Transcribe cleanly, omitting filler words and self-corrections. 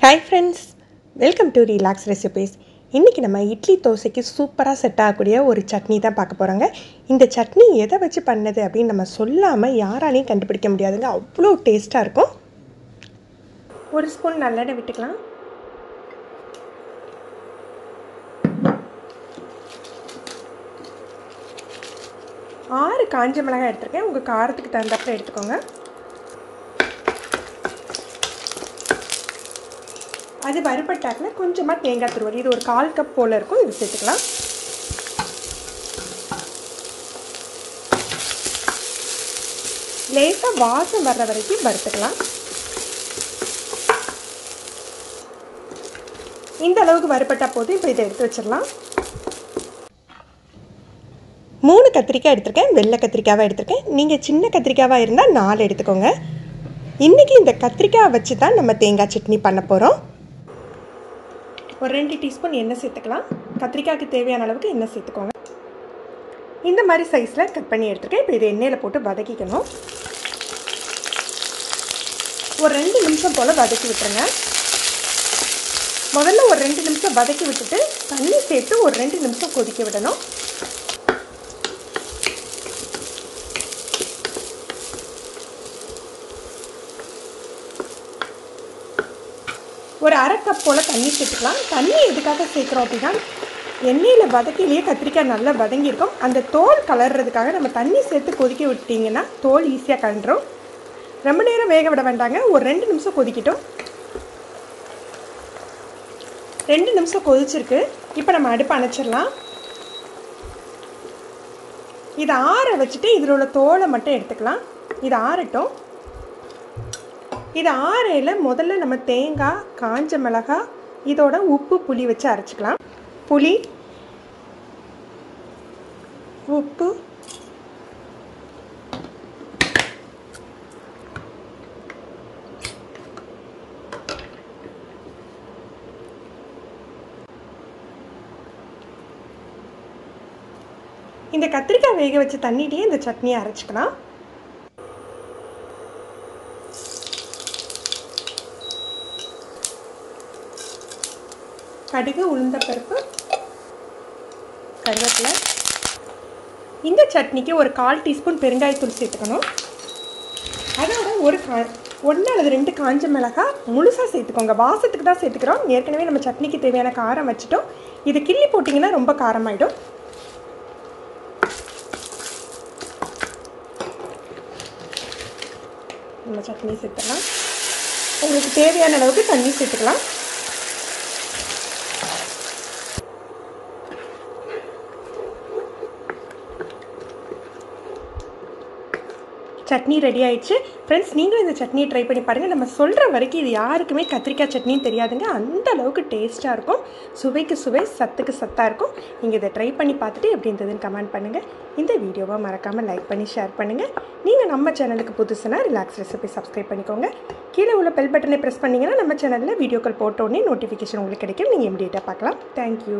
Hi friends, welcome to Relax Recipes. இன்னைக்கு நம்ம இட்லி தோசைக்கு சூப்பரா செட் ஆகக்கூடிய ஒரு சட்னி தான் பார்க்க போறோங்க. இந்த சட்னி எதை வச்சு பண்ணது அப்படி நம்ம சொல்லாம யாராலையும் கண்டுபிடிக்க முடியாதுங்க. அவ்வளோ டேஸ்டா இருக்கும். ஒரு ஸ்பூன் நல்லெண்ணெய் விட்டுக்கலாம். ஆறு காஞ்ச மிளகாய் எடுத்துருக்கேன். உங்க காரத்துக்கு தகுந்தாப்புல எடுத்துக்கோங்க. அது வறுபட்டாக்கல கொஞ்சமாக தேங்காய் துருவல், இது ஒரு 1/4 கப் போல் இருக்கும், இது சேர்த்துக்கலாம். லேசாக வாசம் வர்ற வரைக்கும் வறுத்துக்கலாம். இந்த அளவுக்கு வறுபட்டா போதும். இப்போ இதை எடுத்து வச்சிடலாம். 3 கத்திரிக்காய் எடுத்திருக்கேன். வெள்ளை கத்திரிக்காவாக எடுத்திருக்கேன். நீங்கள் சின்ன கத்திரிக்காவாக இருந்தால் 4 எடுத்துக்கோங்க. இன்றைக்கி இந்த கத்திரிக்காய் வச்சு தான் நம்ம தேங்காய் சட்னி பண்ண போகிறோம். ஒரு 2 டீஸ்பூன் எண்ணெய் சேர்த்துக்கலாம். கத்திரிக்காய்க்கு தேவையான அளவுக்கு எண்ணெய் சேர்த்துக்கோங்க. இந்த மாதிரி சைஸில் கட் பண்ணி எடுத்துருக்கேன். இப்போ இதை எண்ணெயில் போட்டு வதக்கிக்கணும். ஒரு 2 நிமிஷம் போல் வதக்கி விட்டுருங்க. முதல்ல ஒரு 2 நிமிஷம் வதக்கி விட்டுட்டு தண்ணி சேர்த்து ஒரு 2 நிமிஷம் கொதிக்க விடணும். ஒரு 1/2 கப் போல் தண்ணி சேர்த்துக்கலாம். தண்ணி எதுக்காக சேர்க்குறோம் அப்படின்னா, எண்ணெயில் வதக்கிலேயே கத்திரிக்காய் நல்லா வதங்கியிருக்கும். அந்த தோல் கலர்றதுக்காக நம்ம தண்ணி சேர்த்து கொதிக்க விட்டிங்கன்னா தோல் ஈஸியாக கலந்துரும். ரொம்ப நேரம் வேக விட வேண்டாங்க. ஒரு 2 நிமிஷம் கொதிக்கட்டும். 2 நிமிஷம் கொதிச்சிருக்கு. இப்போ நம்ம அடுப்பு அணைச்சிடலாம். இதை ஆற வச்சுட்டு இதில் உள்ள தோலை மட்டும் எடுத்துக்கலாம். இது ஆறட்டும். இது ஆறையில் முதல்ல நம்ம தேங்காய், காஞ்ச மிளகாய், இதோட உப்பு, புளி வச்சு அரைச்சிக்கலாம். புளி, உப்பு, இந்த கத்திரிக்காய் வேக வச்ச தண்ணியிலேயே இந்த சட்னியை அரைச்சிக்கலாம். கடுகு, உளுந்தப்பருப்பு, கருவேப்பிலை. இந்த சட்னிக்கு ஒரு 1/4 டீஸ்பூன் பெருங்காயத்தூள் சேர்த்துக்கணும். அதோட 1 அல்லது 2 காஞ்ச மிளகாய் முழுசாக சேர்த்துக்கோங்க. வாசத்துக்கு தான் சேர்த்துக்கிறோம். ஏற்கனவே நம்ம சட்னிக்கு தேவையான காரம் வச்சுட்டோம். இது கிள்ளி போட்டிங்கன்னா ரொம்ப காரமாயிடும். நம்ம சட்னி சேர்த்துக்கலாம். உங்களுக்கு தேவையான அளவுக்கு தண்ணி சேர்த்துக்கலாம். சட்னி ரெடி ஆயிடுச்சு. ஃப்ரெண்ட்ஸ், நீங்களும் இந்த சட்னியை ட்ரை பண்ணி பாருங்கள். நம்ம சொல்கிற வரைக்கும் இது யாருக்குமே கத்திரிக்காய் சட்னின்னு தெரியாதுங்க. அந்த அளவுக்கு டேஸ்ட்டாக இருக்கும். சுவைக்கு சுவை, சத்துக்கு சத்தாக இருக்கும். நீங்கள் இதை ட்ரை பண்ணி பார்த்துட்டு எப்படி இருந்ததுன்னு கமெண்ட் பண்ணுங்கள். இந்த வீடியோவை மறக்காமல் லைக் பண்ணி ஷேர் பண்ணுங்கள். நீங்கள் நம்ம சேனலுக்கு புதுசுனா ரிலாக்ஸ் ரெசிபி சப்ஸ்கிரைப் பண்ணிக்கோங்க. கீழே உள்ள பெல் பட்டனை ப்ரெஸ் பண்ணிங்கன்னா நம்ம சேனலில் வீடியோக்கள் போட்டோடனே நோட்டிஃபிகேஷன் உங்களுக்கு கிடைக்கும். நீங்கள் இமீடியட்டாக பார்க்கலாம். தேங்க்யூ.